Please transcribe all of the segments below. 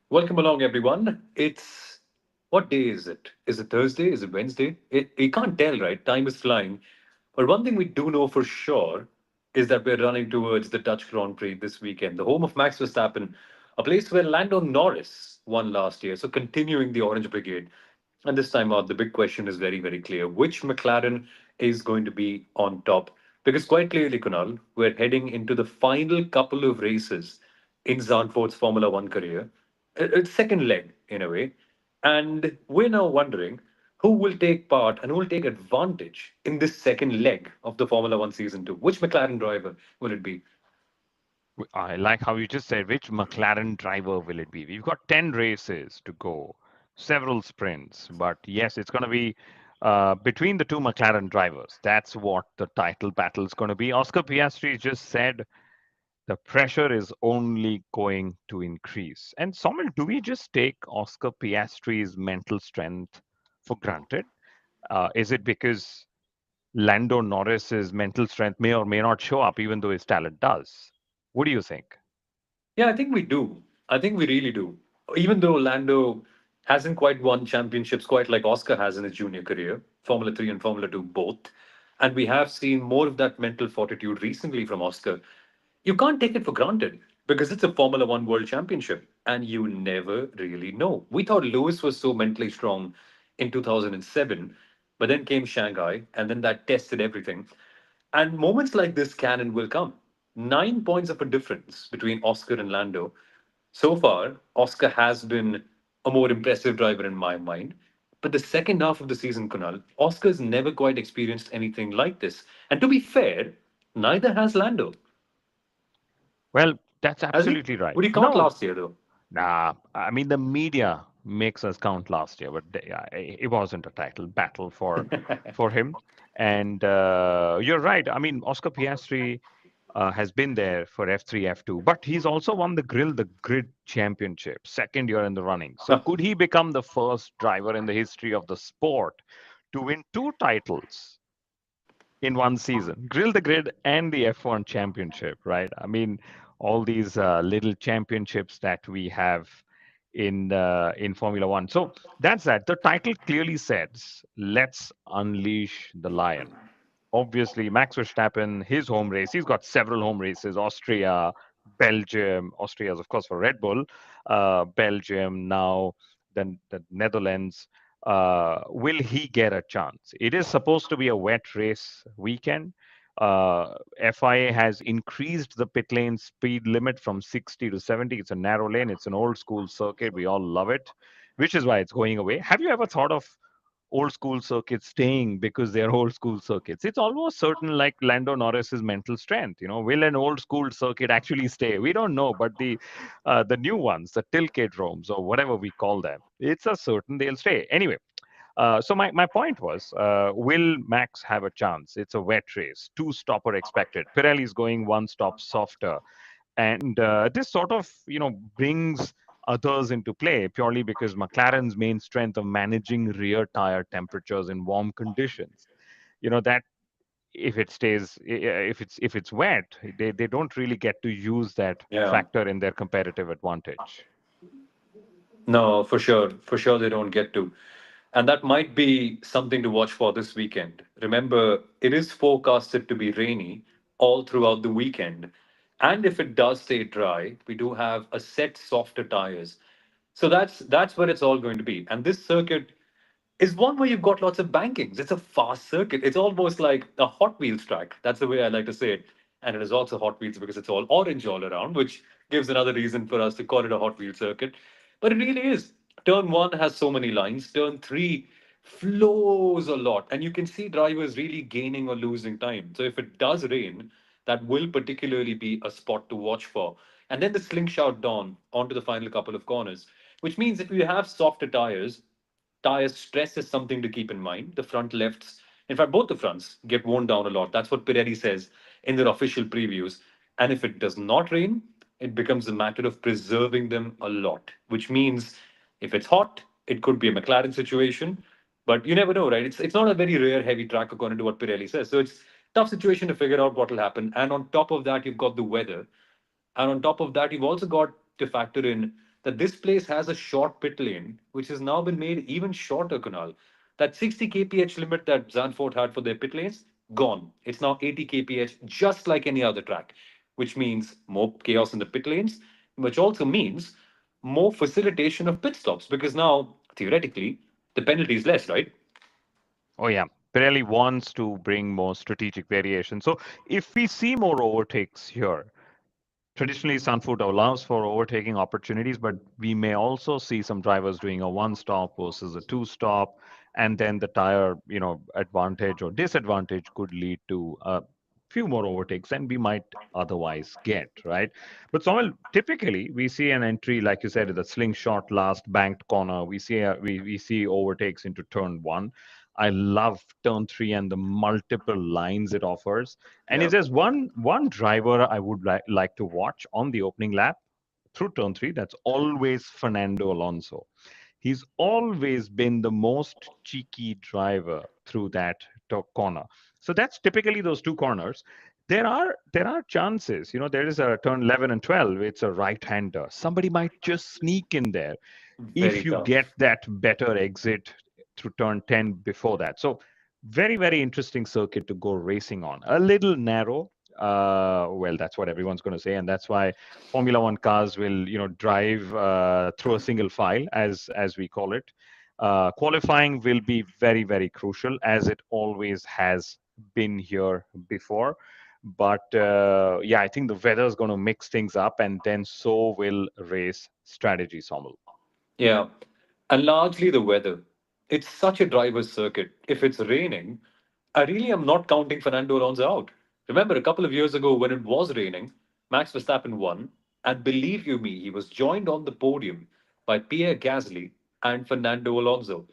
Welcome along, everyone. It's what day is it? Is it Thursday? Is it Wednesday? You can't tell, right? Time is flying. But one thing we do know for sure is that we're running towards the Dutch Grand Prix this weekend, the home of Max Verstappen, a place where Lando Norris won last year. So continuing the Orange Brigade. And this time out, the big question is very, very clear. Which McLaren is going to be on top? Because quite clearly, Kunal, we're heading into the final couple of races in Zandvoort's Formula One career. It's second leg, in a way. And we're now wondering who will take part and who will take advantage in this second leg of the Formula One season two. Which McLaren driver will it be? I like how you just said, which McLaren driver will it be? We've got 10 races to go, several sprints, but yes, it's going to be between the two McLaren drivers. That's what the title battle is going to be. Oscar Piastri just said the pressure is only going to increase. And Somil, do we just take Oscar Piastri's mental strength for granted? Is it because Lando Norris's mental strength may or may not show up, even though his talent does? What do you think? Yeah, I think we do. I think we really do. Even though Lando hasn't quite won championships quite like Oscar has in his junior career, Formula 3 and Formula 2 both, and we have seen more of that mental fortitude recently from Oscar, you can't take it for granted because it's a Formula 1 World Championship and you never really know. We thought Lewis was so mentally strong in 2007, but then came Shanghai and then that tested everything. And moments like this can and will come. 9 points of a difference between Oscar and Lando. So far, Oscar has been a more impressive driver in my mind. But the second half of the season, Kunal, Oscar's never quite experienced anything like this. And to be fair, neither has Lando. Well, that's Has he? absolutely right. Would he count No, last year, though? nah. I mean, the media makes us count last year, but it wasn't a title battle for him. And you're right. I mean, Oscar Piastri has been there for F3, F2, but he's also won the Grid Championship, second year in the running. So could he become the first driver in the history of the sport to win two titles in one season? Grill the Grid and the F1 Championship, right? I mean, all these little championships that we have in Formula One. So that's that. The title clearly says, "Let's unleash the lion." Obviously, Max Verstappen, his home race, he's got several home races: Austria, Belgium. Austria is, of course, for Red Bull. Belgium now, then the Netherlands. Will he get a chance? It is supposed to be a wet race weekend. FIA has increased the pit lane speed limit from 60 to 70. It's a narrow lane. It's an old school circuit. We all love it, which is why it's going away. Have you ever thought of old school circuits staying because they're old school circuits? It's almost certain, like Lando Norris's mental strength. Will an old school circuit actually stay? We don't know, but the new ones, the Tilkedromes or whatever we call them, it's a certain they'll stay anyway. So my point was, will Max have a chance? It's a wet race, two stopper expected. Pirelli's going one stop softer, and this sort of brings others into play purely because McLaren's main strength of managing rear tire temperatures in warm conditions. That if it stays, if it's wet, they don't really get to use that Yeah. factor in their competitive advantage. No, for sure. For sure, they don't get to. And that might be something to watch for this weekend. Remember, it is forecasted to be rainy all throughout the weekend. And if it does stay dry, we do have a set softer tires. So that's where it's all going to be. And this circuit is one where you've got lots of bankings. It's a fast circuit. It's almost like a Hot Wheels track. That's the way I like to say it. And it is also Hot Wheels because it's all orange all around, which gives another reason for us to call it a Hot Wheels circuit. But it really is. Turn one has so many lines. Turn three flows a lot. And you can see drivers really gaining or losing time. So if it does rain, that will particularly be a spot to watch for. And then the slingshot down onto the final couple of corners, which means if you have softer tires, tire stress is something to keep in mind. The front lefts, in fact, both the fronts get worn down a lot. That's what Pirelli says in their official previews. And if it does not rain, it becomes a matter of preserving them a lot, which means if it's hot, it could be a McLaren situation. But you never know, right? It's not a very rare heavy track according to what Pirelli says. So it's tough situation to figure out what will happen. And on top of that, you've got the weather. And on top of that, you've also got to factor in that this place has a short pit lane, which has now been made even shorter, Kunal. That 60 kph limit that Zandvoort had for their pit lanes, gone. It's now 80 kph, just like any other track, which means more chaos in the pit lanes, which also means more facilitation of pit stops because now, theoretically, the penalty is less, right? Oh yeah, Pirelli wants to bring more strategic variation. So if we see more overtakes here, traditionally, Sunfoot allows for overtaking opportunities, but we may also see some drivers doing a one stop versus a two stop, and then the tire, advantage or disadvantage could lead to a few more overtakes than we might otherwise get, right? But Samuel, typically we see an entry, like you said, the slingshot last banked corner. We see overtakes into turn one. I love turn three and the multiple lines it offers. And if Yeah. there's one driver I would like to watch on the opening lap through turn three, that's always Fernando Alonso. He's always been the most cheeky driver through that corner. So that's typically those two corners. There are chances. There is a turn 11 and 12. It's a right-hander. Somebody might just sneak in there if Very you get tough. that better exit through turn 10 before that. So very, very interesting circuit to go racing on. A little narrow. Well, that's what everyone's going to say, and that's why Formula One cars will, drive through a single file, as we call it. Qualifying will be very, very crucial, as it always has been here before. But yeah, I think the weather is going to mix things up, and then so will race strategy, Somal. Yeah. And largely the weather. It's such a driver's circuit. If it's raining, I really am not counting Fernando Alonso out. Remember, a couple of years ago when it was raining, Max Verstappen won. And believe you me, he was joined on the podium by Pierre Gasly and Fernando Alonso.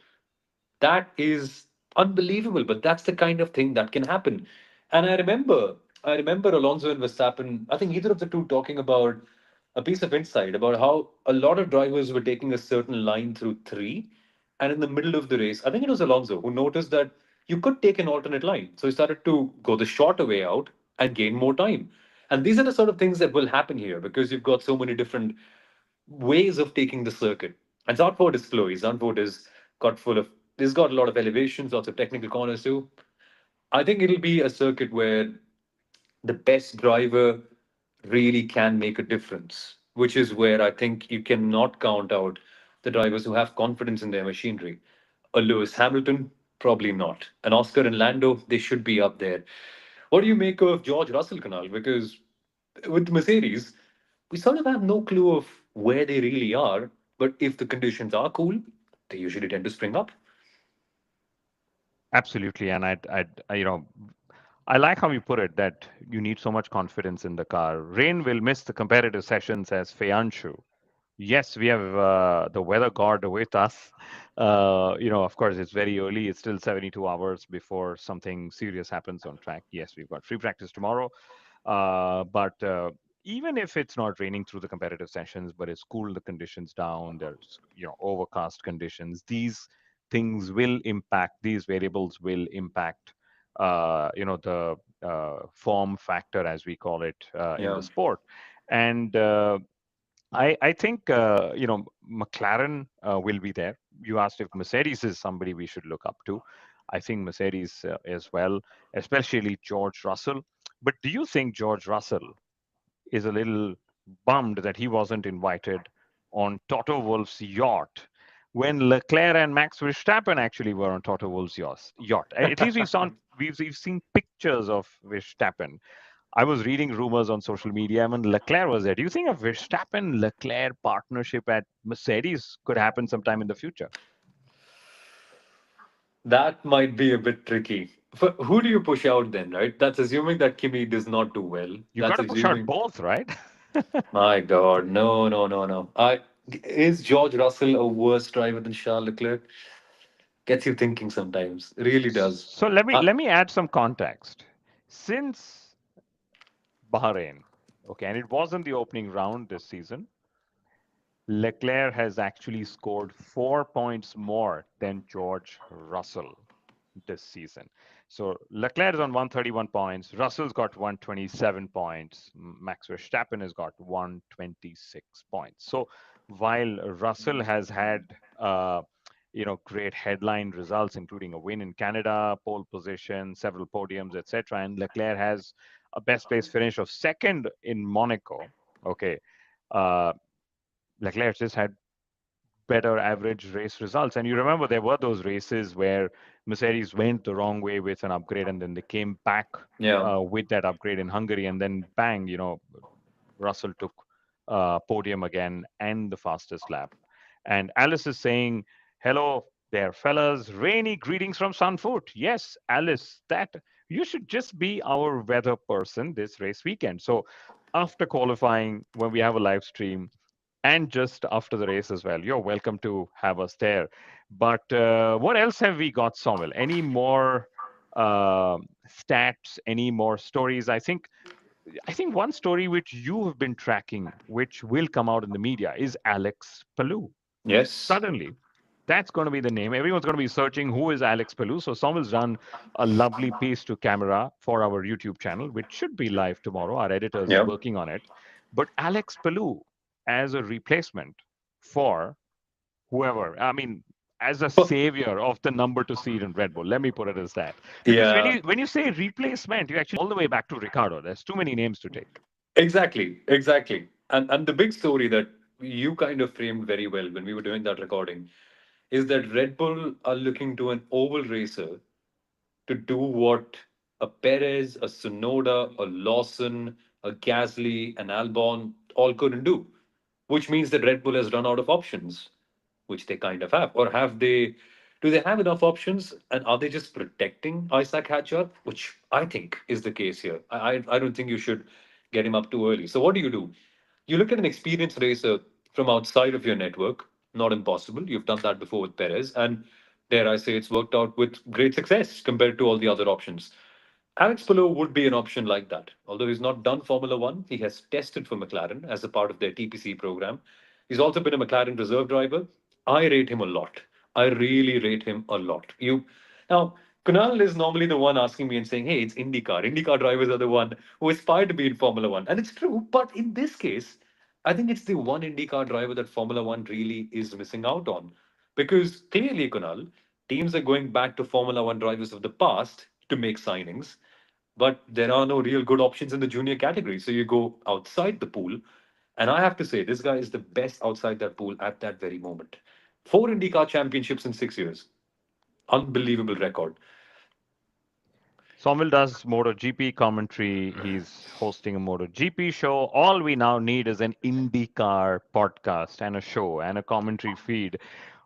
That is unbelievable, but that's the kind of thing that can happen. And I remember Alonso and Verstappen, I think either of the two talking about a piece of insight about how a lot of drivers were taking a certain line through three. And in the middle of the race, I think it was Alonso who noticed that you could take an alternate line. So he started to go the shorter way out and gain more time. And these are the sort of things that will happen here because you've got so many different ways of taking the circuit. And Zandvoort is flowy. Zandvoort is got full of, it's got a lot of elevations, lots of technical corners too. I think it'll be a circuit where the best driver really can make a difference, which is where I think you cannot count out the drivers who have confidence in their machinery. A Lewis Hamilton, probably not. An Oscar and Lando, they should be up there. What do you make of George Russell, Canal? Because with Mercedes, we sort of have no clue of where they really are. But if the conditions are cool, they usually tend to spring up. Absolutely, and I like how you put it that you need so much confidence in the car. Rain will miss the competitive sessions as Feyanshu. Yes, we have the weather god with us. Of course, it's very early. It's still 72 hours before something serious happens on track. Yes, we've got free practice tomorrow. But even if it's not raining through the competitive sessions, but it's cooled the conditions down, there's overcast conditions. These things will impact. These variables will impact. The form factor, as we call it in the Yeah. sport, and I think McLaren will be there. You asked if Mercedes is somebody we should look up to. I think Mercedes as well, especially George Russell. But do you think George Russell is a little bummed that he wasn't invited on Toto Wolff's yacht when Leclerc and Max Verstappen actually were on Toto Wolff's yacht? At least we've seen pictures of Verstappen. I was reading rumors on social media when Leclerc was there. Do you think a Verstappen Leclerc partnership at Mercedes could happen sometime in the future? That might be a bit tricky. For, who do you push out then, right? That's assuming that Kimi does not do well. You got That's to push out assuming. both, right? My God, no, no, no, no. Is George Russell a worse driver than Charles Leclerc? Gets you thinking sometimes. Really does. So let me Uh, let me add some context. Since Bahrain, okay, and it wasn't the opening round this season, Leclerc has actually scored 4 points more than George Russell this season. So Leclerc is on 131 points. Russell's got 127 points. Max Verstappen has got 126 points. So while Russell has had great headline results, including a win in Canada, pole position, several podiums, etc., and Leclerc has a best place finish of second in Monaco. Okay, uh, Leclerc just had better average race results. And you remember there were those races where Mercedes went the wrong way with an upgrade and then they came back Yeah. with that upgrade in Hungary, and then bang, Russell took podium again and the fastest lap. And Alice is saying, "Hello there, fellas. Rainy greetings from Zandvoort." Yes, Alice, that you should just be our weather person this race weekend. So after qualifying, when we have a live stream, and just after the race as well, you're welcome to have us there. But what else have we got, Samuel? Any more stats? Any more stories? I think one story which you have been tracking, which will come out in the media, is Alex Palou. Yes. Suddenly, that's going to be the name. Everyone's going to be searching who is Alex Palou. So Samuel's done a lovely piece to camera for our YouTube channel, which should be live tomorrow. Our editor is Yeah. working on it. But Alex Palou as a replacement for whoever. I mean, as a But savior of the number two seed in Red Bull. Let me put it as that. Because when yeah, you say replacement, you actually all the way back to Ricardo. There's too many names to take. exactly, exactly. And the big story that you kind of framed very well when we were doing that recording is that Red Bull are looking to an oval racer to do what a Perez, a Sonoda, a Lawson, a Gasly, an Albon all couldn't do, which means that Red Bull has run out of options, which they kind of have. Or have they, do they have enough options and are they just protecting Isaac Hatcher, which I think is the case here? I don't think you should get him up too early. So what do? You look at an experienced racer from outside of your network, not impossible. You've done that before with Perez, and dare I say it's worked out with great success compared to all the other options. Alex Palou would be an option like that. Although he's not done Formula One, he has tested for McLaren as a part of their TPC program. He's also been a McLaren reserve driver. I rate him a lot. I really rate him a lot. You now, Kunal is normally the one asking me and saying, "Hey, it's IndyCar. IndyCar drivers are the one who aspire to be in Formula One," and it's true. But in this case, I think it's the one IndyCar driver that Formula One really is missing out on, because clearly, Kunal, teams are going back to Formula One drivers of the past to make signings, but there are no real good options in the junior category. So you go outside the pool. And I have to say, this guy is the best outside that pool at that very moment. 4 IndyCar championships in 6 years. Unbelievable record. Somil does MotoGP commentary. He's hosting a MotoGP show. All we now need is an IndyCar podcast and a show and a commentary feed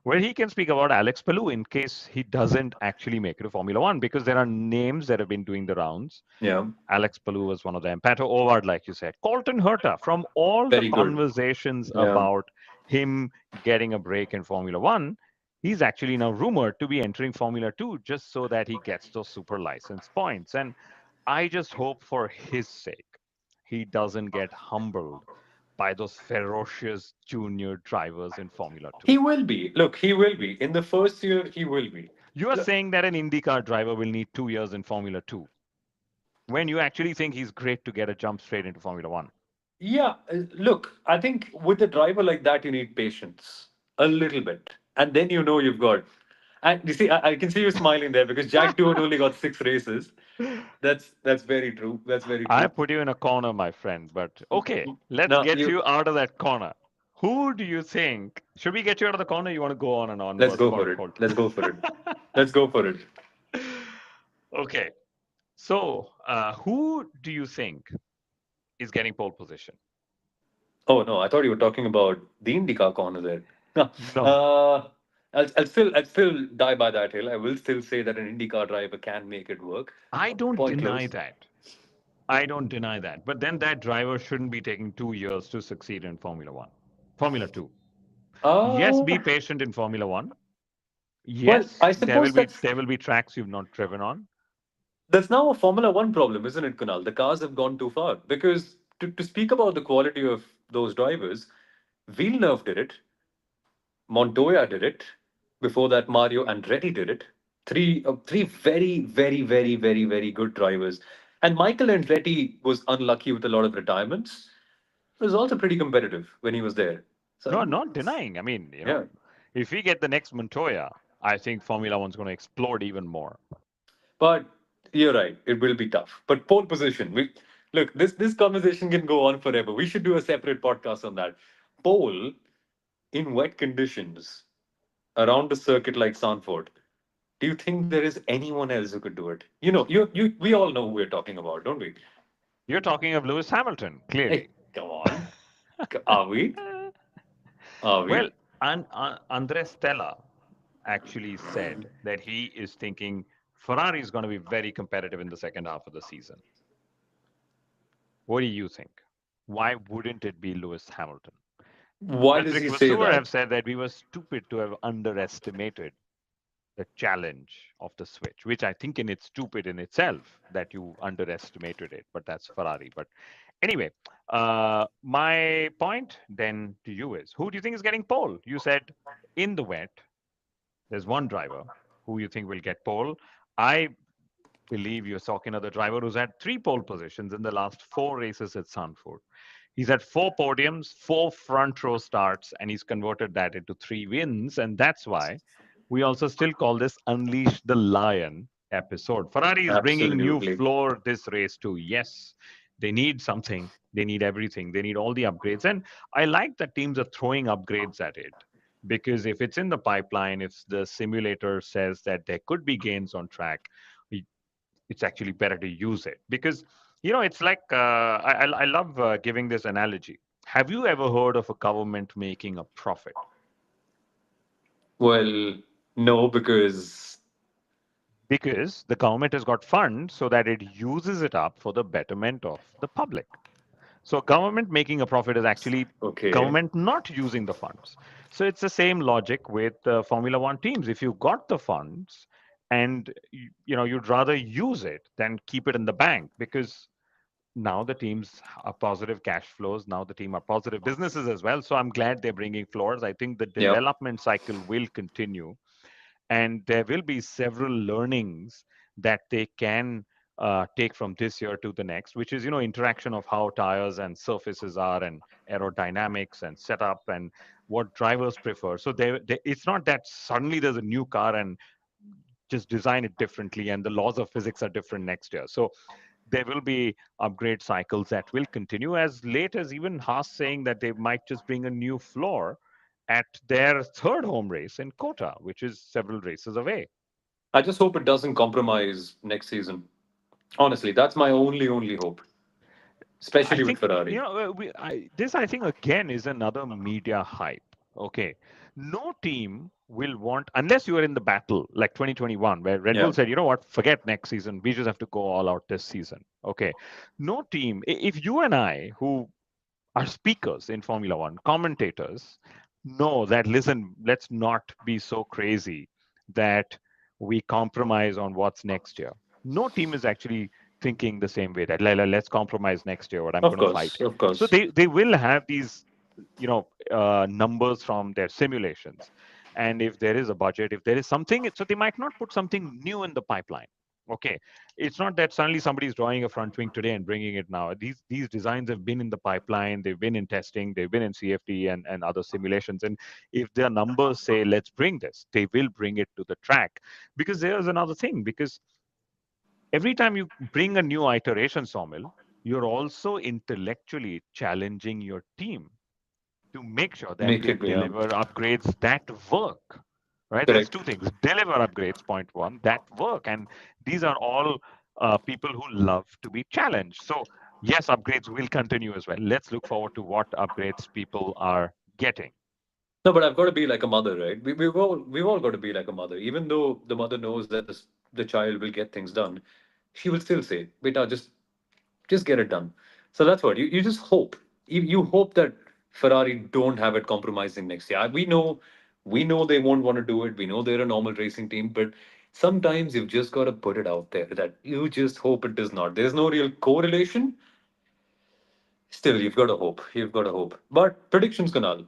where he can speak about Alex Palou in case he doesn't actually make it to Formula One, because there are names that have been doing the rounds. Yeah, Alex Palou was one of them. Pato O'Ward, like you said. Colton Herta, from all the very good. conversations Yeah. about him getting a break in Formula One, he's actually now rumored to be entering Formula Two just so that he gets those super license points. And I just hope for his sake he doesn't get humbled by those ferocious junior drivers in Formula He 2. will be. Look, he will be. In the first year, he will be. You are Look, saying that an IndyCar driver will need 2 years in Formula 2 when you actually think he's great to get a jump straight into Formula 1. yeah, look, I think with a driver like that, you need patience a little bit. And then you know you've got. And you see, I can see you smiling there because Jack Stewart only got 6 races. That's very true. That's very I true. put you in a corner, my friend, but okay, let's Now get you you out of that corner. Who do you think? Should we get you out of the corner? You want to go on and on let's about go for it. Colt? Let's go for it. Let's go for it. Okay, so who do you think is getting pole position? Oh no, I thought you were talking about the IndyCar corner there. No, No, uh, I'll still die by that hill. I will still say that an IndyCar driver can make it work. I don't Quite deny close. that. I don't deny that. But then that driver shouldn't be taking 2 years to succeed in Formula One. Formula Two. Yes, Uh, be patient in Formula One. well, Yes, I suppose there will be tracks you've not driven on. that's now a Formula One problem, isn't it, Kunal? The cars have gone too far because to speak about the quality of those drivers, Villeneuve did it, Montoya did it. Before that, Mario Andretti did it. Three very, very, very, very, very good drivers. And Michael Andretti was unlucky with a lot of retirements. It was also pretty competitive when he was there. So, No, not denying. I mean, yeah. if we get the next Montoya, I think Formula One's going to explode even more. But you're right, it will be tough. But pole position, we look, this conversation can go on forever. We should do a separate podcast on that. Pole in wet conditions around a circuit like Zandvoort. Do you think there is anyone else who could do it? We all know who we're talking about, don't we? You're talking of Lewis Hamilton, Hey, clearly. come on. Are we? Are Well, we? Andres Stella actually said that he is thinking Ferrari is going to be very competitive in the second half of the season. What do you think? Why wouldn't it be Lewis Hamilton? Why does Patrick he say Vasseur have that? said that we were stupid to have underestimated the challenge of the switch, which I think in it's stupid in itself that you underestimated it, but that's Ferrari. But anyway, my point then to you is who do you think is getting pole? You said in the wet, there's one driver who you think will get pole. I believe you're talking of the driver who's had three pole positions in the last four races at Zandvoort. He's had four podiums, four front row starts, and he's converted that into three wins. And that's why we also still call this Unleash the Lion episode. Ferrari is bringing new Absolutely. floor this race too. Yes, they need something. They need everything. They need all the upgrades. And I like that teams are throwing upgrades at it because if it's in the pipeline, if the simulator says that there could be gains on track, it's actually better to use it because it's like I love giving this analogy. Have you ever heard of a government making a profit? Well, no, because Because the government has got funds so that it uses it up for the betterment of the public. So government making a profit is actually okay. government not using the funds. So it's the same logic with Formula One teams. If you got the funds and you'd rather use it than keep it in the bank because now the teams are positive cash flows. Now the team are positive businesses as well. So I'm glad they're bringing floors. I think the Yeah. development cycle will continue and there will be several learnings that they can take from this year to the next, which is interaction of how tires and surfaces are and aerodynamics and setup and what drivers prefer. So it's not that suddenly there's a new car and just design it differently and the laws of physics are different next year. So there will be upgrade cycles that will continue as late as even Haas saying that they might just bring a new floor at their third home race in Kota, which is several races away. I just hope it doesn't compromise next season. Honestly, that's my only hope, I especially with think Ferrari. this. I think again is another media hype. Okay, no team will want unless you are in the battle like 2021, where Red Yeah. Bull said, you know what, forget next season. We just have to go all out this season. Okay, no team. If you and I, who our speakers in Formula One, commentators, know that, listen, let's not be so crazy that we compromise on what's next year. No team is actually thinking the same way that let's compromise next year, what I'm Of going to fight. course. Of So course. they will have these, numbers from their simulations. And if there is a budget, if there is something, so they might not put something new in the pipeline. Okay, it's not that suddenly somebody's drawing a front wing today and bringing it now. These designs have been in the pipeline, they've been in testing, they've been in CFD and other simulations. And if their numbers say let's bring this, they will bring it to the track. Because there's another thing, because every time you bring a new iteration, Sawmill, you're also intellectually challenging your team to make sure that Make they it, yeah. deliver upgrades that work. Right? There's Correct. two things: deliver upgrades, point one, that work, and these are all people who love to be challenged. So yes, upgrades will continue as well. Let's look forward to what upgrades people are getting. No, but I've got to be like a mother, right? We've all got to be like a mother. Even though the mother knows that the child will get things done, she will still say, "Beta, just get it done." So that's what you just hope. You hope that Ferrari don't have it compromising next year. We know they won't want to do it. We know they're a normal racing team, but sometimes you've just got to put it out there that you just hope it does not. There's no real correlation. Still, you've got to hope. You've got to hope. But predictions, Kanal.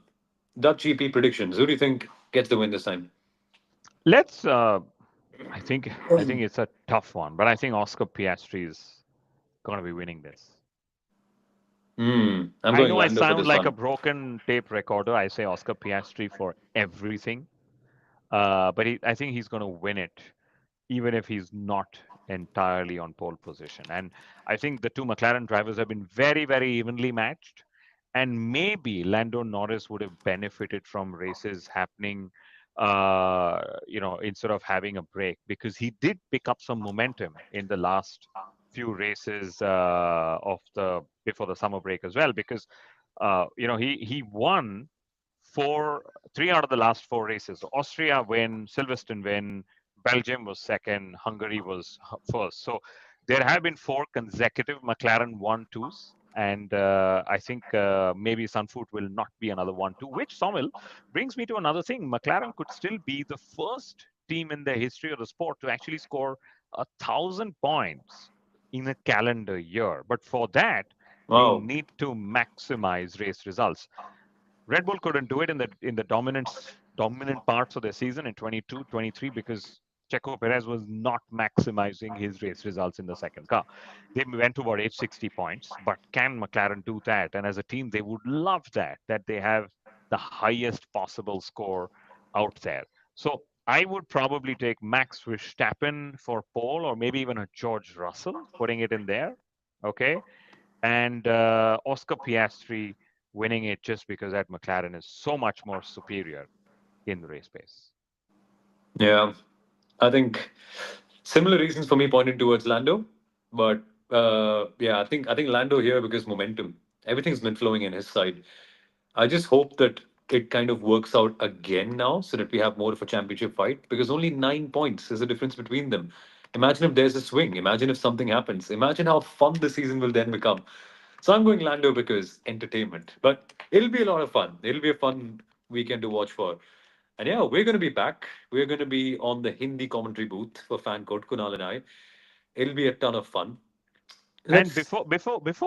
Dutch GP predictions. Who do you think gets the win this time? Let's. I think it's a tough one, but I think Oscar Piastri is going to be winning this. I'm I going know I Lando for sound this like a one. broken tape recorder. I say Oscar Piastri for everything, but I think he's going to win it, even if he's not entirely on pole position. And I think the two McLaren drivers have been very, very evenly matched. And maybe Lando Norris would have benefited from races happening, instead of having a break, because he did pick up some momentum in the last few races of the before the summer break as well. Because he won four, three out of the last four races. So Austria win, Silverstone win, Belgium was second, Hungary was first. So there have been four consecutive McLaren 1-2s. And I think maybe Zandvoort will not be another 1-2, which Somil brings me to another thing. McLaren could still be the first team in the history of the sport to actually score 1,000 points in a calendar year. But for that, they Wow. need to maximize race results. Red Bull couldn't do it in the dominant parts of their season in 22, 23 because Checo Perez was not maximizing his race results in the second car. They went to about 860 points, but can McLaren do that? And as a team, they would love that they have the highest possible score out there. So I would probably take Max Verstappen for pole, or maybe even a George Russell, putting it in there. Okay, and Oscar Piastri winning it just because that McLaren is so much more superior in the race pace. Yeah, I think similar reasons for me pointed towards Lando, but yeah, I think Lando here because momentum. Everything's been flowing in his side. I just hope that it kind of works out again now, so that we have more of a championship fight. Because only 9 points is the difference between them. Imagine if there's a swing. Imagine if something happens. Imagine how fun the season will then become. So I'm going Lando because entertainment. But it'll be a lot of fun. It'll be a fun weekend to watch for. And yeah, we're going to be back. We're going to be on the Hindi commentary booth for fan code, Kunal and I. It'll be a ton of fun. And Let's, before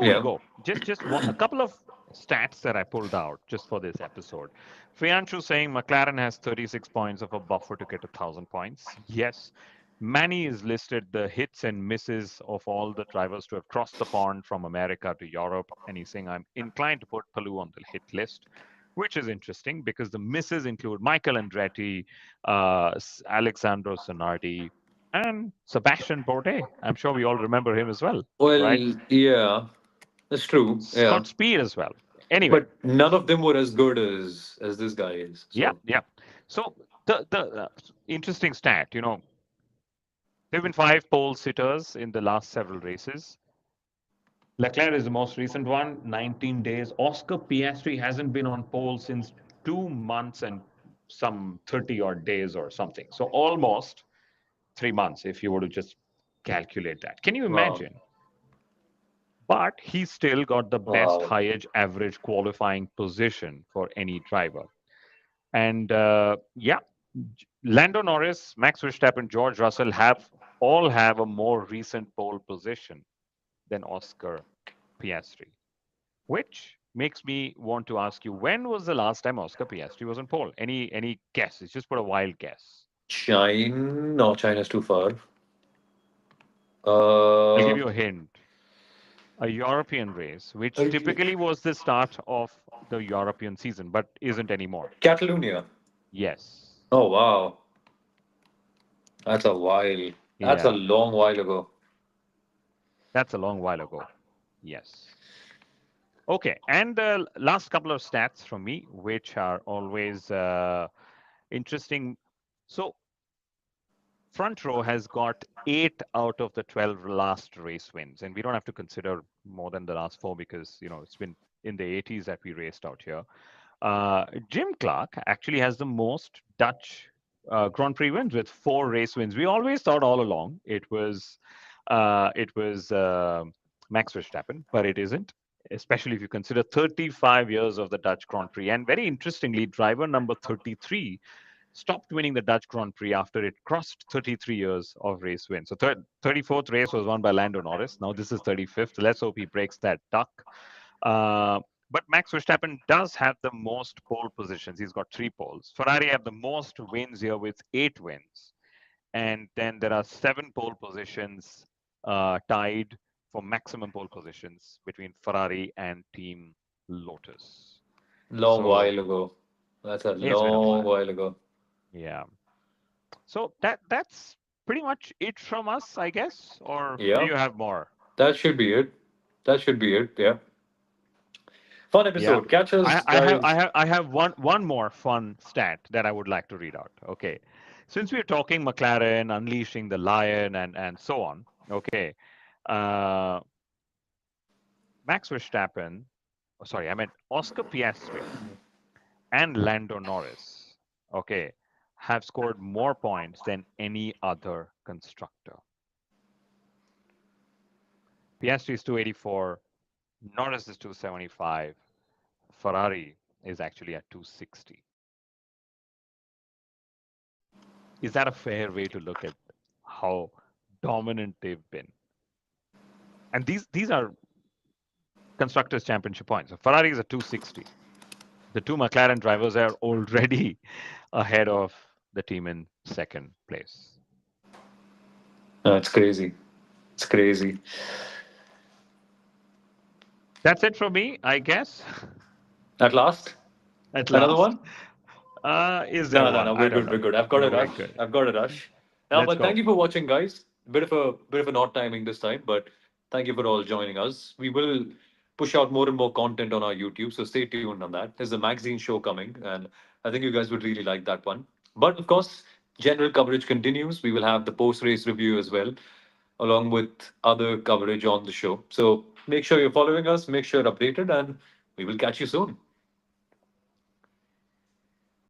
we yeah. go, a couple of stats that I pulled out just for this episode. Priyanshu saying McLaren has 36 points of a buffer to get 1,000 points. Yes. Manny is listed the hits and misses of all the drivers to have crossed the pond from America to Europe, and he's saying I'm inclined to put Palou on the hit list, which is interesting because the misses include Michael Andretti, Alexandro Zanardi, and Sebastian Bourdais. I'm sure we all remember him as well, right? Well, yeah, that's true. Yeah. Got speed as well. Anyway, But none of them were as good as this guy is. yeah, So, yeah. So the interesting stat, there've been five pole sitters in the last several races. Leclerc is the most recent one, 19 days. Oscar Piastri hasn't been on pole since 2 months and some 30 odd days or something. So almost 3 months, if you were to just calculate that. Can you wow. imagine? But he still got the best Wow. high average qualifying position for any driver. And yeah, Lando Norris, Max Verstappen, George Russell have a more recent pole position than Oscar Piastri, which makes me want to ask you, when was the last time Oscar Piastri was on pole? Any guesses? Just put a wild guess. China? No, China's too far. I'll give Uh, you a hint. A European race, which uh, typically was the start of the European season, but isn't anymore. Catalonia. Yes. Oh, wow. That's a while. That's a Yeah. long while ago. That's a long while ago. Yes. Okay. And the last couple of stats from me, which are always interesting. So, front row has got 8 out of the 12 last race wins. And we don't have to consider more than the last four because, it's been in the 80s that we raced out here. Jim Clark actually has the most Dutch Grand Prix wins with 4 race wins. We always thought all along it was Max Verstappen, but it isn't. Especially if you consider 35 years of the Dutch Grand Prix, and very interestingly, driver number 33 stopped winning the Dutch Grand Prix after it crossed 33 years of race wins. So 34th race was won by Lando Norris. Now this is 35th. Let's hope he breaks that duck. Uh, but Max Verstappen does have the most pole positions. He's got 3 poles. Ferrari have the most wins here with 8 wins. And then there are 7 pole positions tied for maximum pole positions between Ferrari and Team Lotus. Long So while ago. That's a it's been a long while. while ago. Yeah. So that's pretty much it from us, I guess. Or do Yeah, you have more? that should be it. That should be it. Yeah. Fun Yeah. episode. Catch I, us, I have I guys. have I have one more fun stat that I would like to read out. Okay. Since we're talking McLaren unleashing the lion and so on, okay. Uh, Max Verstappen, oh, sorry, I meant Oscar Piastri and Lando Norris, okay, have scored more points than any other constructor. Piastri is 284, Norris is 275, Ferrari is actually at 260. Is that a fair way to look at how dominant they've been? And these are constructors championship points. So Ferrari is at 260. The two McLaren drivers are already ahead of the team in second place. No, it's crazy. It's crazy. That's it from me, I guess. At last, At another last, one? is there No, no, one? no. I We're don't good. know. We're good. I've got a We're rush. good. I've got a rush. Now, Let's but thank go. you for watching, guys. Bit of an odd timing this time, but thank you for all joining us. We will push out more and more content on our YouTube, so stay tuned on that. There's a magazine show coming, and I think you guys would really like that one. But of course, general coverage continues. We will have the post-race review as well, along with other coverage on the show. So make sure you're following us. Make sure you're updated, and we will catch you soon.